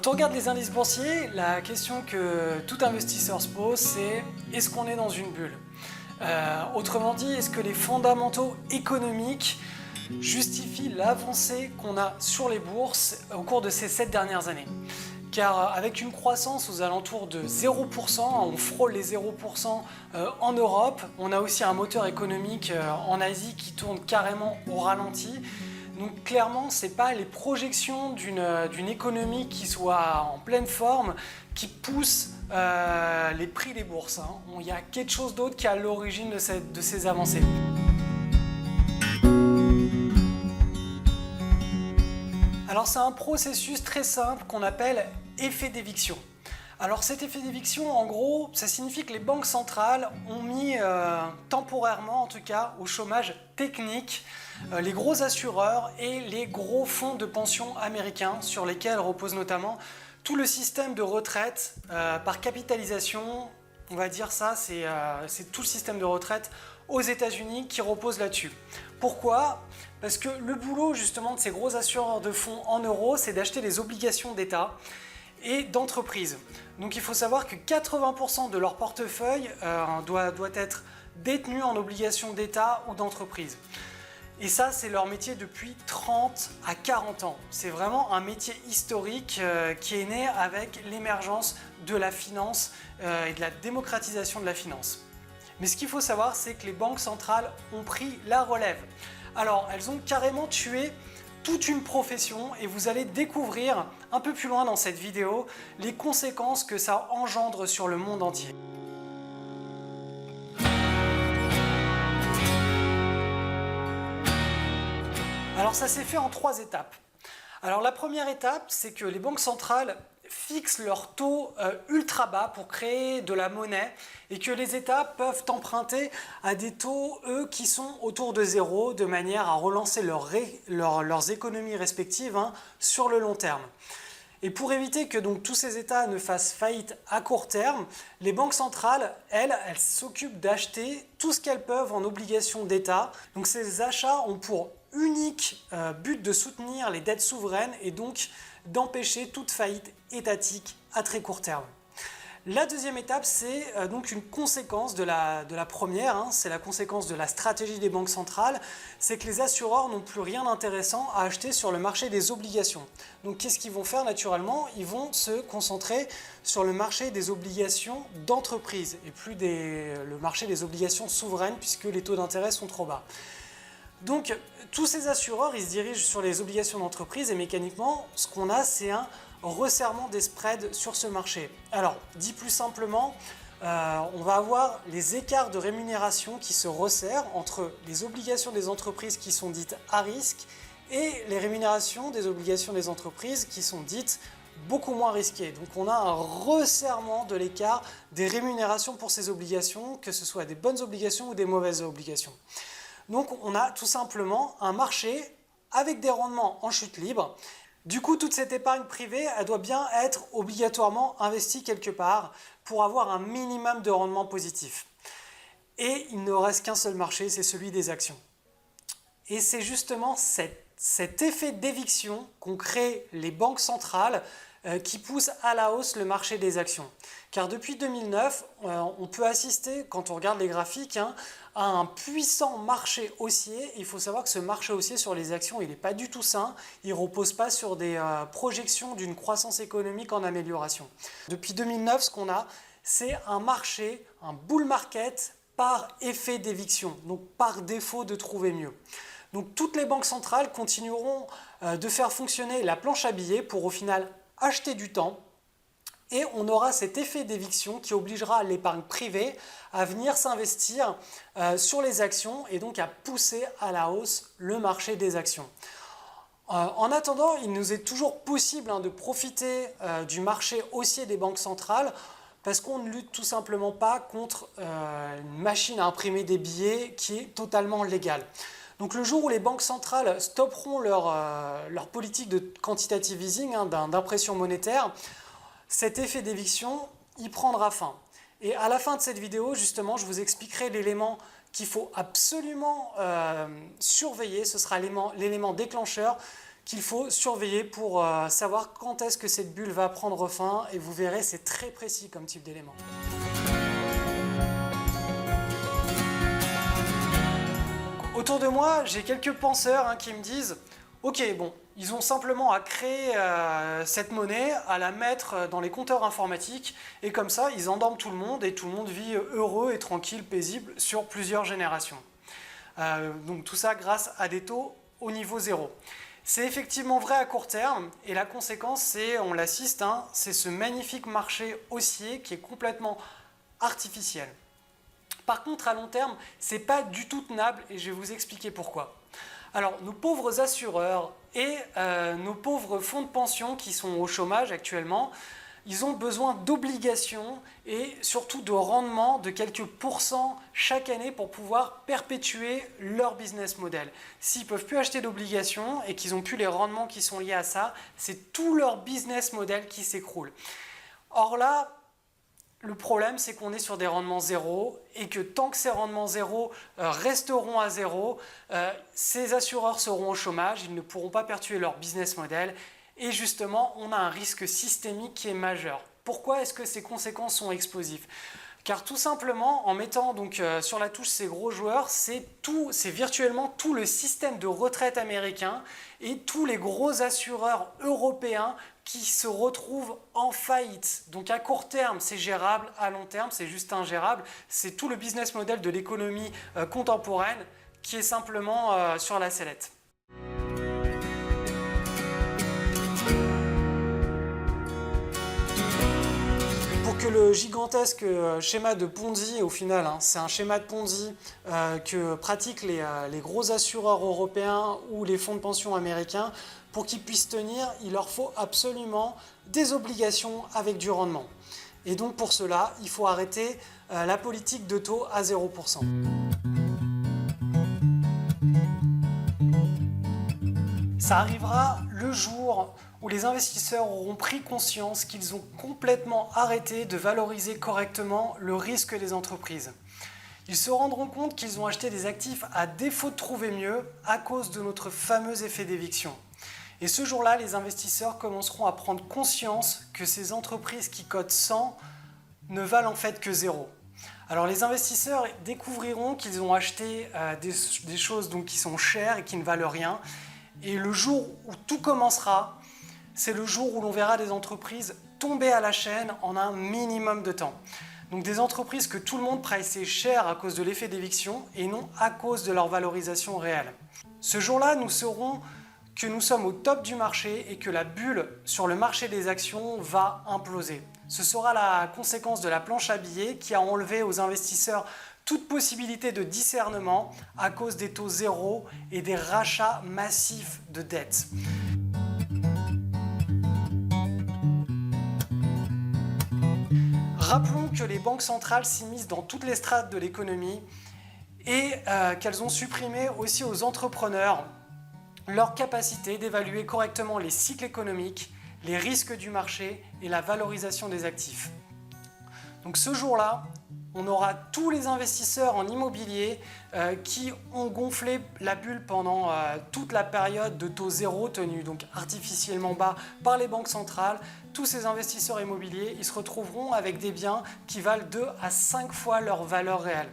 Quand on regarde les indices boursiers, la question que tout investisseur se pose, c'est est-ce qu'on est dans une bulle? Autrement dit, est-ce que les fondamentaux économiques justifient l'avancée qu'on a sur les bourses au cours de ces 7 dernières années? Car avec une croissance aux alentours de 0%, on frôle les 0% en Europe, on a aussi un moteur économique en Asie qui tourne carrément au ralenti. Donc clairement, ce n'est pas les projections d'une économie qui soit en pleine forme qui poussent les prix des bourses. Il y a quelque chose d'autre qui est à l'origine de ces avancées. Alors c'est un processus très simple qu'on appelle effet d'éviction. Alors cet effet d'éviction, en gros, ça signifie que les banques centrales ont mis temporairement, en tout cas, au chômage technique les gros assureurs et les gros fonds de pension américains sur lesquels repose notamment tout le système de retraite par capitalisation. On va dire ça, c'est tout le système de retraite aux États-Unis qui repose là-dessus. Pourquoi ? Parce que le boulot justement de ces gros assureurs de fonds en euros, c'est d'acheter des obligations d'État et d'entreprises. Donc il faut savoir que 80% de leur portefeuille doit être détenu en obligations d'État ou d'entreprise. Et ça, c'est leur métier depuis 30 à 40 ans. C'est vraiment un métier historique qui est né avec l'émergence de la finance et de la démocratisation de la finance. Mais ce qu'il faut savoir, c'est que les banques centrales ont pris la relève. Alors, elles ont carrément tué toute une profession et vous allez découvrir un peu plus loin dans cette vidéo les conséquences que ça engendre sur le monde entier. Alors ça s'est fait en 3 étapes. Alors la première étape, c'est que les banques centrales fixent leur taux ultra bas pour créer de la monnaie et que les États peuvent emprunter à des taux, eux, qui sont autour de zéro, de manière à relancer leurs économies respectives sur le long terme. Et pour éviter que donc tous ces États ne fassent faillite à court terme, les banques centrales, elles s'occupent d'acheter tout ce qu'elles peuvent en obligations d'État. Donc ces achats ont pour unique but de soutenir les dettes souveraines et donc d'empêcher toute faillite étatique à très court terme. La deuxième étape, c'est donc une conséquence de la première, c'est la conséquence de la stratégie des banques centrales, c'est que les assureurs n'ont plus rien d'intéressant à acheter sur le marché des obligations. Donc qu'est-ce qu'ils vont faire naturellement? Ils vont se concentrer sur le marché des obligations d'entreprise et plus le marché des obligations souveraines puisque les taux d'intérêt sont trop bas. Donc tous ces assureurs, ils se dirigent sur les obligations d'entreprise et mécaniquement, ce qu'on a, c'est un resserrement des spreads sur ce marché. Alors, dit plus simplement, on va avoir les écarts de rémunération qui se resserrent entre les obligations des entreprises qui sont dites à risque et les rémunérations des obligations des entreprises qui sont dites beaucoup moins risquées. Donc on a un resserrement de l'écart des rémunérations pour ces obligations, que ce soit des bonnes obligations ou des mauvaises obligations. Donc on a tout simplement un marché avec des rendements en chute libre. Du coup, toute cette épargne privée, elle doit bien être obligatoirement investie quelque part pour avoir un minimum de rendement positif. Et il ne reste qu'un seul marché, c'est celui des actions. Et c'est justement cet effet d'éviction qu'ont créé les banques centrales qui pousse à la hausse le marché des actions. Car depuis 2009, on peut assister, quand on regarde les graphiques, à un puissant marché haussier. Il faut savoir que ce marché haussier sur les actions, il n'est pas du tout sain. Il ne repose pas sur des projections d'une croissance économique en amélioration. Depuis 2009, ce qu'on a, c'est un marché, un bull market par effet d'éviction, donc par défaut de trouver mieux. Donc toutes les banques centrales continueront de faire fonctionner la planche à billets pour au final acheter du temps. Et on aura cet effet d'éviction qui obligera l'épargne privée à venir s'investir sur les actions et donc à pousser à la hausse le marché des actions. En attendant, il nous est toujours possible de profiter du marché haussier des banques centrales parce qu'on ne lutte tout simplement pas contre une machine à imprimer des billets qui est totalement légale. Donc le jour où les banques centrales stopperont leur politique de quantitative easing, d'impression monétaire, cet effet d'éviction, il prendra fin. Et à la fin de cette vidéo, justement, je vous expliquerai l'élément qu'il faut absolument surveiller. Ce sera l'élément déclencheur qu'il faut surveiller pour savoir quand est-ce que cette bulle va prendre fin, et vous verrez, c'est très précis comme type d'élément. Autour de moi, j'ai quelques penseurs qui me disent « Ok, bon, ils ont simplement à créer cette monnaie, à la mettre dans les compteurs informatiques, et comme ça, ils endorment tout le monde, et tout le monde vit heureux et tranquille, paisible, sur plusieurs générations. » Donc tout ça grâce à des taux au niveau zéro. C'est effectivement vrai à court terme, et la conséquence, c'est, on l'assiste, c'est ce magnifique marché haussier qui est complètement artificiel. Par contre, à long terme, ce n'est pas du tout tenable, et je vais vous expliquer pourquoi. Alors, nos pauvres assureurs et nos pauvres fonds de pension qui sont au chômage actuellement, ils ont besoin d'obligations et surtout de rendements de quelques pourcents chaque année pour pouvoir perpétuer leur business model. S'ils ne peuvent plus acheter d'obligations et qu'ils n'ont plus les rendements qui sont liés à ça, c'est tout leur business model qui s'écroule. Or là, le problème, c'est qu'on est sur des rendements zéro, et que tant que ces rendements zéro resteront à zéro, ces assureurs seront au chômage, ils ne pourront pas perpétuer leur business model, et justement, on a un risque systémique qui est majeur. Pourquoi est-ce que ces conséquences sont explosives ? Car tout simplement, en mettant donc sur la touche ces gros joueurs, c'est virtuellement tout le système de retraite américain et tous les gros assureurs européens qui se retrouvent en faillite. Donc à court terme, c'est gérable, à long terme, c'est juste ingérable. C'est tout le business model de l'économie contemporaine qui est simplement sur la sellette. Que le gigantesque schéma de Ponzi, au final, c'est un schéma de Ponzi que pratiquent les gros assureurs européens ou les fonds de pension américains, pour qu'ils puissent tenir, il leur faut absolument des obligations avec du rendement. Et donc pour cela, il faut arrêter la politique de taux à 0%. Ça arrivera le jour où les investisseurs auront pris conscience qu'ils ont complètement arrêté de valoriser correctement le risque des entreprises. Ils se rendront compte qu'ils ont acheté des actifs à défaut de trouver mieux à cause de notre fameux effet d'éviction. Et ce jour-là, les investisseurs commenceront à prendre conscience que ces entreprises qui cotent 100 ne valent en fait que 0. Alors les investisseurs découvriront qu'ils ont acheté des choses donc, qui sont chères et qui ne valent rien. Et le jour où tout commencera, c'est le jour où l'on verra des entreprises tomber à la chaîne en un minimum de temps. Donc des entreprises que tout le monde priçait cher à cause de l'effet d'éviction et non à cause de leur valorisation réelle. Ce jour-là, nous saurons que nous sommes au top du marché et que la bulle sur le marché des actions va imploser. Ce sera la conséquence de la planche à billets qui a enlevé aux investisseurs toute possibilité de discernement à cause des taux zéro et des rachats massifs de dettes. Rappelons que les banques centrales s'immiscent dans toutes les strates de l'économie et qu'elles ont supprimé aussi aux entrepreneurs leur capacité d'évaluer correctement les cycles économiques, les risques du marché et la valorisation des actifs. Donc ce jour-là, on aura tous les investisseurs en immobilier qui ont gonflé la bulle pendant toute la période de taux zéro tenue donc artificiellement bas par les banques centrales. Tous ces investisseurs immobiliers, ils se retrouveront avec des biens qui valent 2 à 5 fois leur valeur réelle.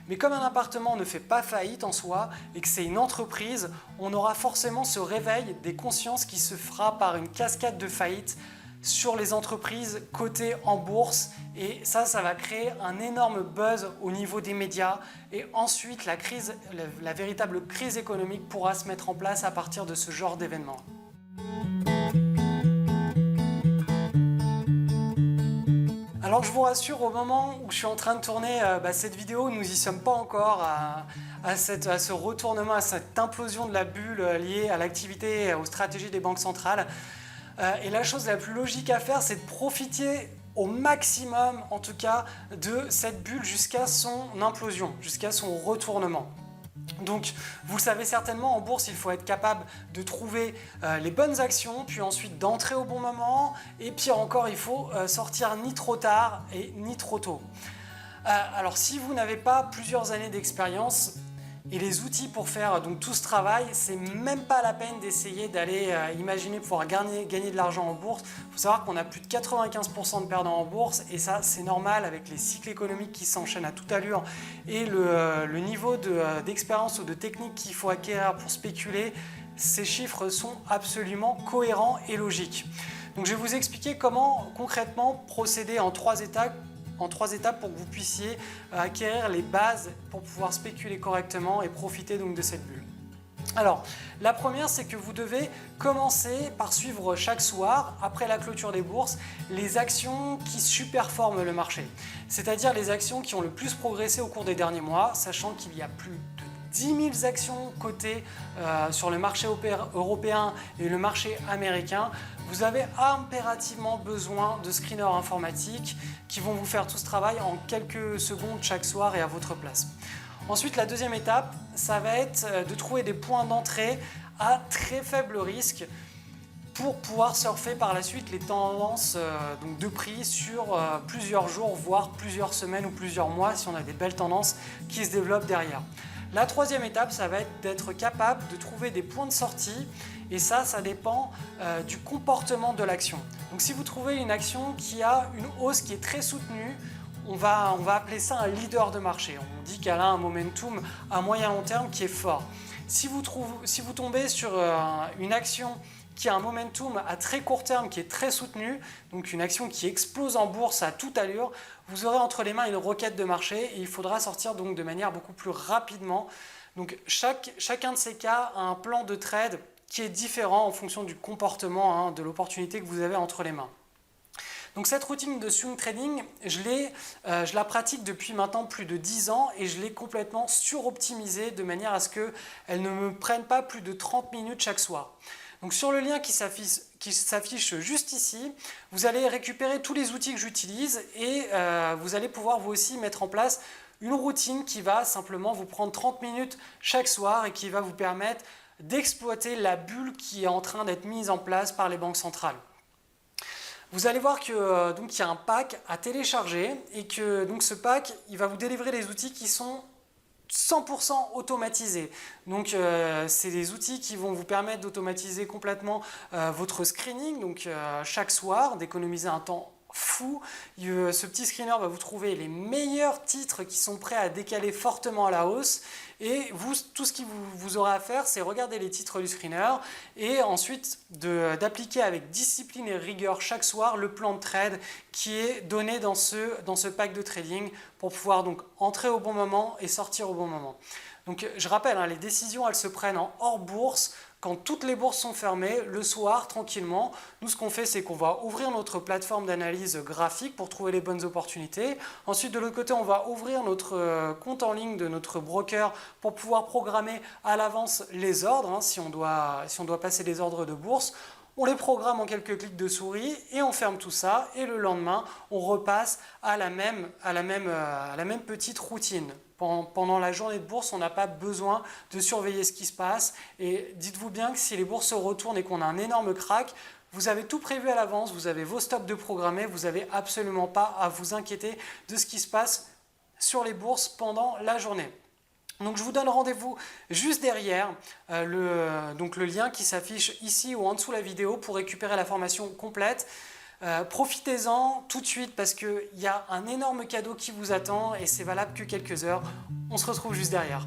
Mais comme un appartement ne fait pas faillite en soi et que c'est une entreprise, on aura forcément ce réveil des consciences qui se fera par une cascade de faillites sur les entreprises cotées en bourse, et ça va créer un énorme buzz au niveau des médias, et ensuite la véritable crise économique pourra se mettre en place à partir de ce genre d'événement. Alors je vous rassure, au moment où je suis en train de tourner cette vidéo, nous n'y sommes pas encore à ce retournement, à cette implosion de la bulle liée à l'activité, aux stratégies des banques centrales. Et la chose la plus logique à faire, c'est de profiter au maximum, en tout cas, de cette bulle jusqu'à son implosion, jusqu'à son retournement. Donc, vous le savez certainement, en bourse, il faut être capable de trouver les bonnes actions, puis ensuite d'entrer au bon moment, et pire encore, il faut sortir ni trop tard et ni trop tôt. Alors, si vous n'avez pas plusieurs années d'expérience, et les outils pour faire donc tout ce travail, c'est même pas la peine d'essayer d'aller imaginer pouvoir gagner de l'argent en bourse. Il faut savoir qu'on a plus de 95% de perdants en bourse et ça c'est normal avec les cycles économiques qui s'enchaînent à toute allure et le niveau d'expérience ou de technique qu'il faut acquérir pour spéculer. Ces chiffres sont absolument cohérents et logiques. Donc je vais vous expliquer comment concrètement procéder en trois étapes pour que vous puissiez acquérir les bases pour pouvoir spéculer correctement et profiter donc de cette bulle. Alors, la première, c'est que vous devez commencer par suivre chaque soir, après la clôture des bourses, les actions qui surperforment le marché. C'est-à-dire les actions qui ont le plus progressé au cours des derniers mois, sachant qu'il y a plus de 10 000 actions cotées sur le marché européen et le marché américain. Vous avez impérativement besoin de screeners informatiques qui vont vous faire tout ce travail en quelques secondes chaque soir et à votre place. Ensuite, la deuxième étape, ça va être de trouver des points d'entrée à très faible risque pour pouvoir surfer par la suite les tendances donc de prix sur plusieurs jours, voire plusieurs semaines ou plusieurs mois si on a des belles tendances qui se développent derrière. La troisième étape, ça va être d'être capable de trouver des points de sortie et ça dépend du comportement de l'action. Donc si vous trouvez une action qui a une hausse qui est très soutenue, on va appeler ça un leader de marché. On dit qu'elle a un momentum à moyen long terme qui est fort. Si vous tombez sur une action qui a un momentum à très court terme qui est très soutenu, donc une action qui explose en bourse à toute allure, vous aurez entre les mains une requête de marché et il faudra sortir donc de manière beaucoup plus rapidement. Donc chacun de ces cas a un plan de trade qui est différent en fonction du comportement de l'opportunité que vous avez entre les mains. Donc cette routine de swing trading, je la pratique depuis maintenant plus de 10 ans et je l'ai complètement suroptimisée de manière à ce qu'elle ne me prenne pas plus de 30 minutes chaque soir. Donc sur le lien qui s'affiche juste ici, vous allez récupérer tous les outils que j'utilise et vous allez pouvoir vous aussi mettre en place une routine qui va simplement vous prendre 30 minutes chaque soir et qui va vous permettre d'exploiter la bulle qui est en train d'être mise en place par les banques centrales. Vous allez voir que donc il y a un pack à télécharger et que donc ce pack il va vous délivrer des outils qui sont 100% automatisés. Donc c'est des outils qui vont vous permettre d'automatiser complètement votre screening, donc chaque soir, d'économiser un temps fou. Ce petit screener va vous trouver les meilleurs titres qui sont prêts à décaler fortement à la hausse et vous, tout ce qu'il vous aura à faire, c'est regarder les titres du screener et ensuite d'appliquer avec discipline et rigueur chaque soir le plan de trade qui est donné dans ce pack de trading pour pouvoir donc entrer au bon moment et sortir au bon moment. Donc je rappelle, les décisions elles se prennent en hors bourse. Quand toutes les bourses sont fermées, le soir, tranquillement, nous ce qu'on fait, c'est qu'on va ouvrir notre plateforme d'analyse graphique pour trouver les bonnes opportunités. Ensuite, de l'autre côté, on va ouvrir notre compte en ligne de notre broker pour pouvoir programmer à l'avance les ordres, si on doit passer des ordres de bourse. On les programme en quelques clics de souris et on ferme tout ça. Et le lendemain, on repasse à la même petite routine. Pendant la journée de bourse, on n'a pas besoin de surveiller ce qui se passe. Et dites-vous bien que si les bourses se retournent et qu'on a un énorme crack, vous avez tout prévu à l'avance, vous avez vos stops de programmés, vous n'avez absolument pas à vous inquiéter de ce qui se passe sur les bourses pendant la journée. Donc je vous donne rendez-vous juste derrière le lien qui s'affiche ici ou en dessous de la vidéo pour récupérer la formation complète. Profitez-en tout de suite parce qu'il y a un énorme cadeau qui vous attend et c'est valable que quelques heures. On se retrouve juste derrière.